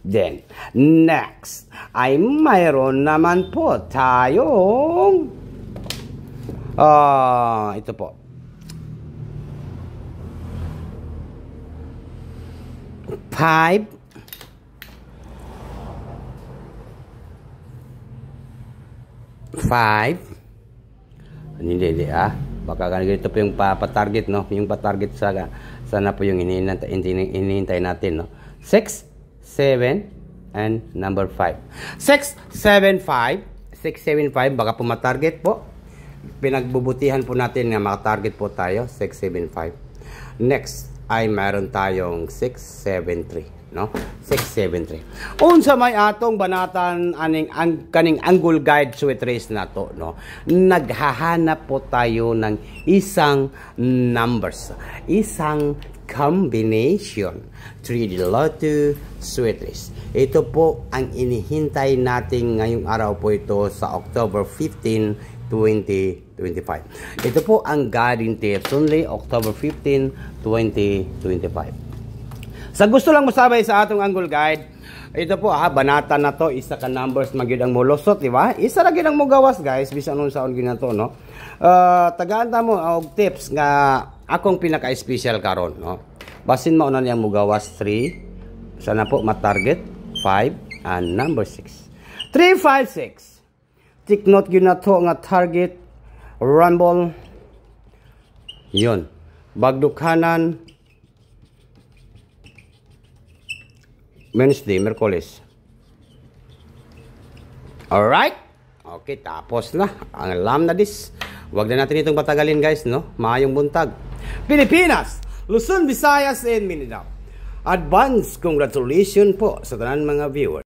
Then, next, ay mayroon naman po tayong ito po. 5, 5, hindi baka ganito po yung pa-target, no? Yung pa-target sana po yung hinihintay natin, no? 6, 7, and number 5. 6, 7, 5. 6, 7, 5. Baka po ma-target po. Pinagbubutihan po natin na maka-target po tayo. 6, 7, 5. Next ay mayroon tayong 6, 7, 3. No? 6, 7, 3. Unsa may atong banatan kaning angle guide sweet race na to, no? Naghahanap po tayo ng isang numbers. Isang combination 3D Lotto Sweet Race. Ito po ang inihintay natin ngayong araw po ito sa October 15, 2025. Ito po ang guiding tips only October 15, 2025. Sa gusto lang masabay sa atong angle guide, ito po banata na to, isa ka numbers magyud ang mulusot, di ba? Isa ra gyud ang mugawas, guys, bisan unsa saon ginato, no? Tagaan ta mo og tips nga akong pinaka-special karon, no? Basin mo na niyang mugawas 3, sana po ma-target 5 and number 6. 3, 5, 6. Take note yun na to nga target rumble. Yun. Bagdukanan Wednesday, Merkulis. Alright? Okay, tapos na. Ang alam na this. Huwag na natin itong patagalin, guys, no? Maayong buntag. Pilipinas, Luzon, Visayas, and Mindanao. Advance congratulations po sa tanan mga viewers.